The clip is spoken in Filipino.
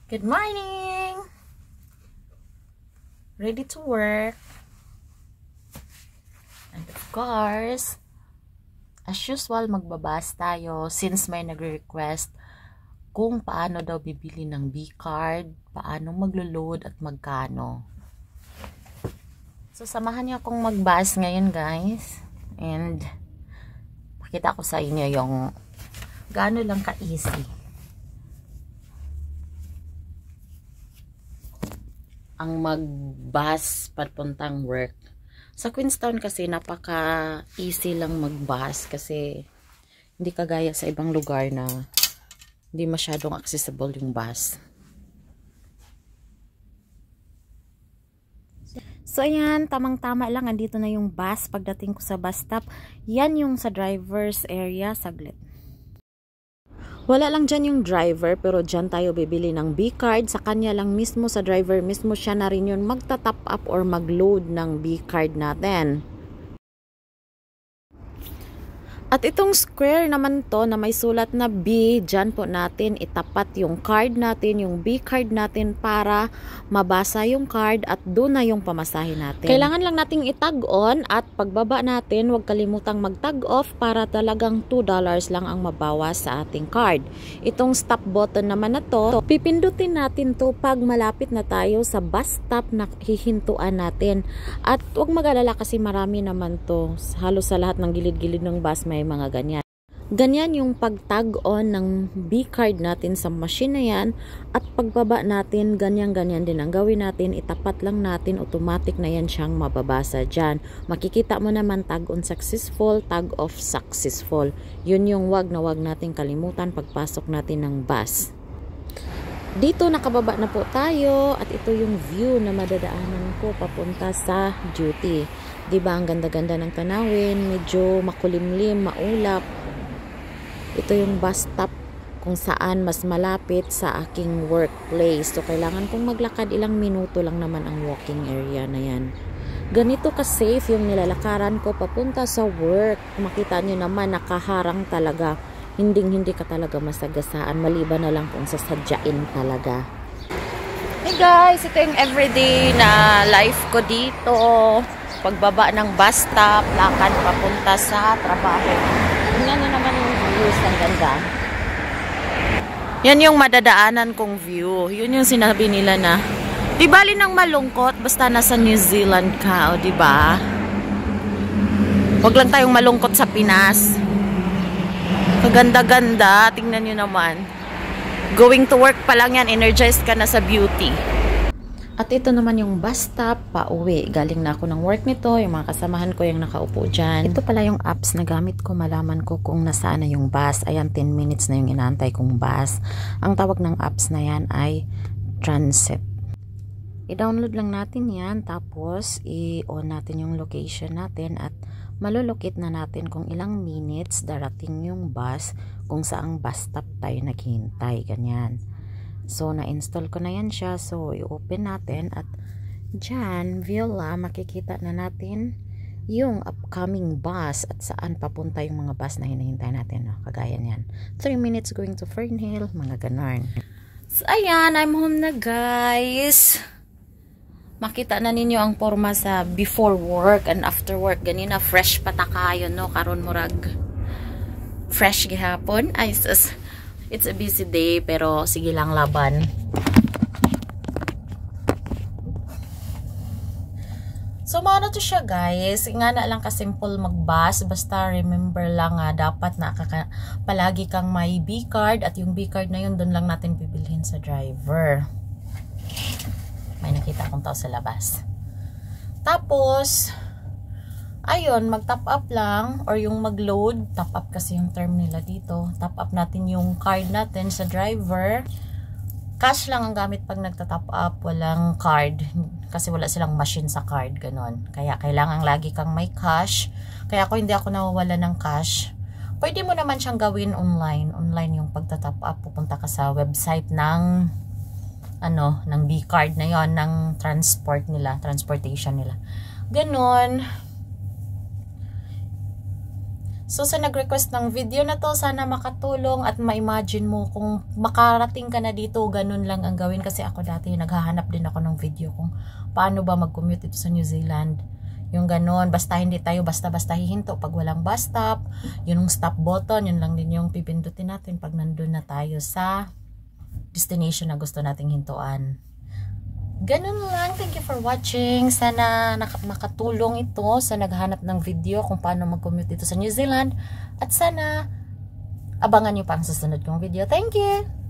Good morning! Ready to work. And of course, as usual, magbabas tayo since may nagre-request kung paano daw bibili ng B-card, paano maglo-load at magkano. So, samahan niyo akong magbas ngayon, guys. And pakita ko sa inyo yung gaano lang ka-easy ang mag-bus papuntang work. Sa Queenstown kasi napaka-easy lang mag-bus kasi hindi kagaya sa ibang lugar na hindi masyadong accessible yung bus. So ayan, tamang-tama lang, andito na yung bus pagdating ko sa bus stop. Yan yung sa driver's area, saglit. Wala lang dyan yung driver, pero dyan tayo bibili ng B-card. Sa kanya lang mismo, sa driver mismo, siya na rin yun magta-top up or mag-load ng B-card natin. At itong square naman to na may sulat na B, dyan po natin itapat yung card natin, yung B-card natin para mabasa yung card at doon na yung pamasahe natin. Kailangan lang nating itag on at pagbaba natin, huwag kalimutang mag-tag off para talagang $2 lang ang mabawas sa ating card. Itong stop button naman na to, pipindutin natin to pag malapit na tayo sa bus stop na hihintuan natin. At huwag mag-alala kasi marami naman to. Halos sa lahat ng gilid-gilid ng bus may mga ganyan. Ganyan yung pag-tag on ng B-card natin sa machine na yan at pagbaba natin, ganyan-ganyan din ang gawin natin. Itapat lang natin, automatic na yan siyang mababasa dyan. Makikita mo naman tag on successful, tag off successful. Yun yung wag na wag natin kalimutan pagpasok natin ng bus. Dito nakababa na po tayo at ito yung view na madadaanan ko papunta sa duty. Diba ang ganda-ganda ng tanawin, medyo makulimlim, maulap. Ito yung bus stop kung saan mas malapit sa aking workplace. So kailangan kong maglakad, ilang minuto lang naman ang walking area na yan. Ganito ka-safe yung nilalakaran ko papunta sa work. Makita nyo naman nakaharang talaga. Hindi ka talaga masagasaan, maliban na lang kung sasadyain talaga. Hey guys, ito yung everyday na life ko dito. Pagbaba ng bus stop, lakad papunta sa trabaho. Tingnan nyo naman yung views, ang ganda. Yan yung madadaanan kong view. Yun yung sinabi nila na di bali nang malungkot basta nasa New Zealand ka, o di ba? Huwag lang tayong malungkot sa Pinas. Kaganda-ganda, tingnan nyo naman. Going to work pa lang yan, energized ka na sa beauty. At ito naman yung bus stop, pauwi. Galing na ako ng work nito, yung mga kasamahan ko yung nakaupo dyan. Ito pala yung apps na gamit ko, malaman ko kung nasaan na yung bus. Ayan, 10 minutes na yung inaantay kong bus. Ang tawag ng apps na yan ay Transit. I-download lang natin yan, tapos i-on natin yung location natin at malulukit na natin kung ilang minutes darating yung bus, kung saang bus stop tayo naghihintay, ganyan. So, na-install ko na yan siya. So, i-open natin at dyan, Viola, makikita na natin yung upcoming bus at saan papunta yung mga bus na hinihintay natin. No? Kagaya niyan. 3 minutes going to Fernhill, mga ganon. So, ayan, I'm home na, guys. Makita na ninyo ang forma sa before work and after work. Ganina, fresh patakayon, no? Karon murag fresh gihapon. Ay, sus. It's a busy day, pero sige lang, laban. So, maano to siya, guys. Nga na lang kasimple mag-bus. Basta remember lang dapat na palagi kang may B-card. At yung B-card na yun, doon lang natin bibilhin sa driver. May nakita akong tao sa labas. Tapos, ayun, mag-top up lang or yung mag-load. Top up kasi yung term nila dito. Top up natin yung card natin sa driver. Cash lang ang gamit pag nagta-top up. Walang card. Kasi wala silang machine sa card. Ganon. Kaya kailangan lagi kang may cash. Kaya ako hindi ako nawawala ng cash. Pwede mo naman siyang gawin online. Online yung pagta-top up. Pupunta ka sa website ng ng B-card na yon, ng transportation nila. Ganon. So sa nag-request ng video na to, sana makatulong at ma-imagine mo kung makarating ka na dito, ganun lang ang gawin. Kasi ako dati naghahanap din ako ng video kung paano ba mag-commute ito sa New Zealand. Yung ganun, basta hindi tayo basta-basta hihinto pag walang bus stop. Yung stop button, yun lang din yung pipindutin natin pag nandun na tayo sa destination na gusto nating hintuan. Ganun lang. Thank you for watching. Sana makatulong ito sa naghahanap ng video kung paano mag-commute dito sa New Zealand. At sana abangan nyo pa ang susunod kong video. Thank you!